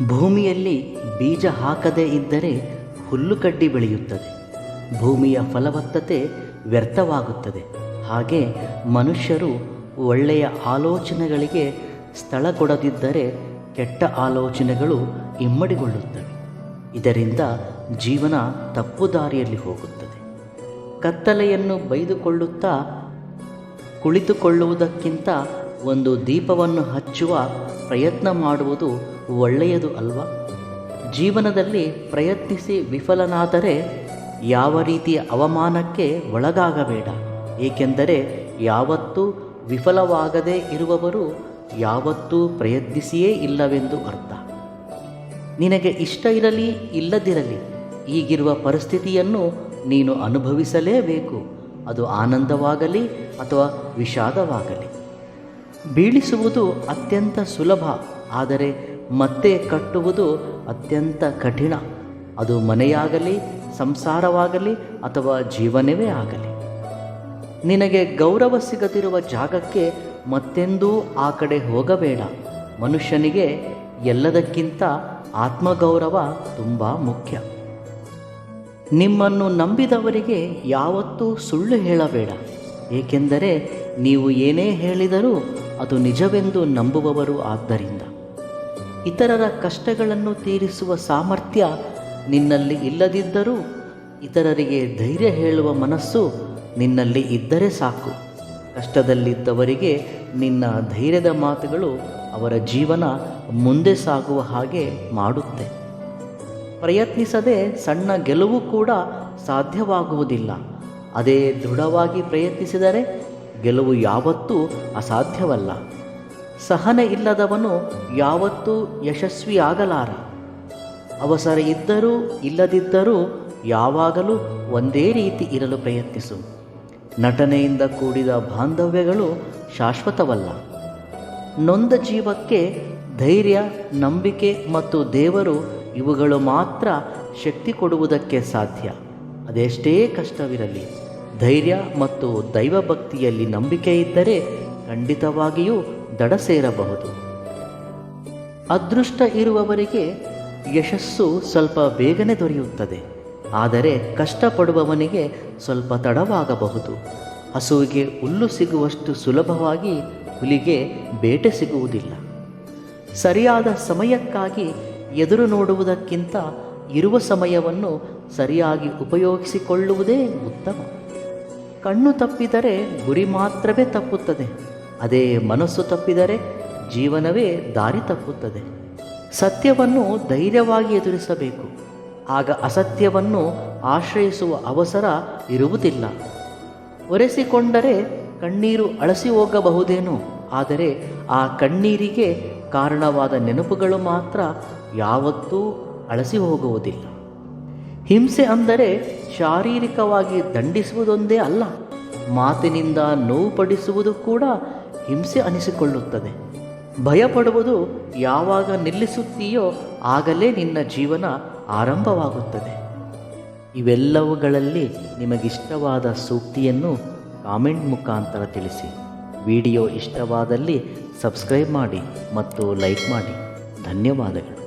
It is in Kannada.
ಭೂಮಿಯಲ್ಲಿ ಬೀಜ ಹಾಕದೇ ಇದ್ದರೆ ಹುಲ್ಲುಕಡ್ಡಿ ಬೆಳೆಯುತ್ತದೆ. ಭೂಮಿಯ ಫಲವತ್ತತೆ ವ್ಯರ್ಥವಾಗುತ್ತದೆ. ಹಾಗೆ ಮನುಷ್ಯರು ಒಳ್ಳೆಯ ಆಲೋಚನೆಗಳಿಗೆ ಸ್ಥಳ ಕೊಡದಿದ್ದರೆ ಕೆಟ್ಟ ಆಲೋಚನೆಗಳು ಇಮ್ಮಡಿಗೊಳ್ಳುತ್ತವೆ. ಇದರಿಂದ ಜೀವನ ತಪ್ಪು ದಾರಿಯಲ್ಲಿ ಹೋಗುತ್ತದೆ. ಕತ್ತಲೆಯನ್ನು ಬೈದುಕೊಳ್ಳುತ್ತಾ ಕುಳಿತುಕೊಳ್ಳುವುದಕ್ಕಿಂತ ಒಂದು ದೀಪವನ್ನು ಹಚ್ಚುವ ಪ್ರಯತ್ನ ಮಾಡುವುದು ಒಳ್ಳೆಯದು ಅಲ್ವಾ? ಜೀವನದಲ್ಲಿ ಪ್ರಯತ್ನಿಸಿ ವಿಫಲನಾದರೆ ಯಾವ ರೀತಿಯ ಅವಮಾನಕ್ಕೆ ಒಳಗಾಗಬೇಡ. ಏಕೆಂದರೆ ಯಾವತ್ತೂ ವಿಫಲವಾಗದೇ ಇರುವವರು ಯಾವತ್ತೂ ಪ್ರಯತ್ನಿಸಿಯೇ ಇಲ್ಲವೆಂದು ಅರ್ಥ. ನಿನಗೆ ಇಷ್ಟ ಇರಲಿ ಇಲ್ಲದಿರಲಿ, ಈಗಿರುವ ಪರಿಸ್ಥಿತಿಯನ್ನು ನೀನು ಅನುಭವಿಸಲೇಬೇಕು. ಅದು ಆನಂದವಾಗಲಿ ಅಥವಾ ವಿಷಾದವಾಗಲಿ. ಬೀಳಿಸುವುದು ಅತ್ಯಂತ ಸುಲಭ, ಆದರೆ ಮತ್ತೆ ಕಟ್ಟುವುದು ಅತ್ಯಂತ ಕಠಿಣ. ಅದು ಮನೆಯಾಗಲಿ, ಸಂಸಾರವಾಗಲಿ ಅಥವಾ ಜೀವನವೇ ಆಗಲಿ. ನಿನಗೆ ಗೌರವ ಸಿಗದಿರುವ ಜಾಗಕ್ಕೆ ಮತ್ತೆಂದೂ ಆ ಕಡೆ ಹೋಗಬೇಡ. ಮನುಷ್ಯನಿಗೆ ಎಲ್ಲದಕ್ಕಿಂತ ಆತ್ಮಗೌರವ ತುಂಬ ಮುಖ್ಯ. ನಿಮ್ಮನ್ನು ನಂಬಿದವರಿಗೆ ಯಾವತ್ತೂ ಸುಳ್ಳು ಹೇಳಬೇಡ. ಏಕೆಂದರೆ ನೀವು ಏನೇ ಹೇಳಿದರೂ ಅದು ನಿಜವೆಂದು ನಂಬುವವರು. ಆದ್ದರಿಂದ ಇತರರ ಕಷ್ಟಗಳನ್ನು ತೀರಿಸುವ ಸಾಮರ್ಥ್ಯ ನಿನ್ನಲ್ಲಿ ಇಲ್ಲದಿದ್ದರೂ ಇತರರಿಗೆ ಧೈರ್ಯ ಹೇಳುವ ಮನಸ್ಸು ನಿನ್ನಲ್ಲಿ ಇದ್ದರೆ ಸಾಕು. ಕಷ್ಟದಲ್ಲಿದ್ದವರಿಗೆ ನಿನ್ನ ಧೈರ್ಯದ ಮಾತುಗಳು ಅವರ ಜೀವನ ಮುಂದೆ ಸಾಗುವ ಹಾಗೆ ಮಾಡುತ್ತೆ. ಪ್ರಯತ್ನಿಸದೆ ಸಣ್ಣ ಗೆಲುವು ಕೂಡ ಸಾಧ್ಯವಾಗುವುದಿಲ್ಲ. ಅದೇ ದೃಢವಾಗಿ ಪ್ರಯತ್ನಿಸಿದರೆ ಗೆಲುವು ಯಾವತ್ತೂ ಅಸಾಧ್ಯವಲ್ಲ. ಸಹನೆ ಇಲ್ಲದವನು ಯಾವತ್ತೂ ಯಶಸ್ವಿಯಾಗಲಾರ. ಅವಸರ ಇದ್ದರೂ ಇಲ್ಲದಿದ್ದರೂ ಯಾವಾಗಲೂ ಒಂದೇ ರೀತಿ ಇರಲು ಪ್ರಯತ್ನಿಸು. ನಟನೆಯಿಂದ ಕೂಡಿದ ಬಾಂಧವ್ಯಗಳು ಶಾಶ್ವತವಲ್ಲ. ನೊಂದ ಜೀವಕ್ಕೆ ಧೈರ್ಯ, ನಂಬಿಕೆ ಮತ್ತು ದೇವರು ಇವುಗಳು ಮಾತ್ರ ಶಕ್ತಿ ಕೊಡುವುದಕ್ಕೆ ಸಾಧ್ಯ. ಅದೆಷ್ಟೇ ಕಷ್ಟವಿರಲಿ, ಧೈರ್ಯ ಮತ್ತು ದೈವಭಕ್ತಿಯಲ್ಲಿ ನಂಬಿಕೆ ಇದ್ದರೆ ಖಂಡಿತವಾಗಿಯೂ ದಡ ಸೇರಬಹುದು. ಅದೃಷ್ಟ ಇರುವವರಿಗೆ ಯಶಸ್ಸು ಸ್ವಲ್ಪ ಬೇಗನೆ ದೊರೆಯುತ್ತದೆ. ಆದರೆ ಕಷ್ಟಪಡುವವನಿಗೆ ಸ್ವಲ್ಪ ತಡವಾಗಬಹುದು. ಹಸುವಿಗೆ ಹುಲ್ಲು ಸಿಗುವಷ್ಟು ಸುಲಭವಾಗಿ ಹುಲಿಗೆ ಬೇಟೆ ಸಿಗುವುದಿಲ್ಲ. ಸರಿಯಾದ ಸಮಯಕ್ಕಾಗಿ ಎದುರು ನೋಡುವುದಕ್ಕಿಂತ ಇರುವ ಸಮಯವನ್ನು ಸರಿಯಾಗಿ ಉಪಯೋಗಿಸಿಕೊಳ್ಳುವುದೇ ಉತ್ತಮ. ಕಣ್ಣು ತಪ್ಪಿದರೆ ಗುರಿ ಮಾತ್ರವೇ ತಪ್ಪುತ್ತದೆ. ಅದೇ ಮನಸ್ಸು ತಪ್ಪಿದರೆ ಜೀವನವೇ ದಾರಿ ತಪ್ಪುತ್ತದೆ. ಸತ್ಯವನ್ನು ಧೈರ್ಯವಾಗಿ ಎದುರಿಸಬೇಕು. ಆಗ ಅಸತ್ಯವನ್ನು ಆಶ್ರಯಿಸುವ ಅವಸರ ಇರುವುದಿಲ್ಲ. ಒರೆಸಿಕೊಂಡರೆ ಕಣ್ಣೀರು ಅಳಸಿ ಹೋಗಬಹುದೇನೋ, ಆದರೆ ಆ ಕಣ್ಣೀರಿಗೆ ಕಾರಣವಾದ ನೆನಪುಗಳು ಮಾತ್ರ ಯಾವತ್ತೂ ಅಳಸಿ ಹೋಗುವುದಿಲ್ಲ. ಹಿಂಸೆ ಅಂದರೆ ಶಾರೀರಿಕವಾಗಿ ದಂಡಿಸುವುದೊಂದೇ ಅಲ್ಲ, ಮಾತಿನಿಂದ ನೋವುಪಡಿಸುವುದು ಕೂಡ ಹಿಂಸೆ ಅನಿಸಿಕೊಳ್ಳುತ್ತದೆ. ಭಯಪಡುವುದು ಯಾವಾಗ ನಿಲ್ಲಿಸುತ್ತೀಯೋ ಆಗಲೇ ನಿನ್ನ ಜೀವನ ಆರಂಭವಾಗುತ್ತದೆ. ಇವೆಲ್ಲವುಗಳಲ್ಲಿ ನಿಮಗಿಷ್ಟವಾದ ಸೂಕ್ತಿಯನ್ನು ಕಾಮೆಂಟ್ ಮುಖಾಂತರ ತಿಳಿಸಿ. ವಿಡಿಯೋ ಇಷ್ಟವಾದಲ್ಲಿ ಸಬ್ಸ್ಕ್ರೈಬ್ ಮಾಡಿ ಮತ್ತು ಲೈಕ್ ಮಾಡಿ. ಧನ್ಯವಾದಗಳು.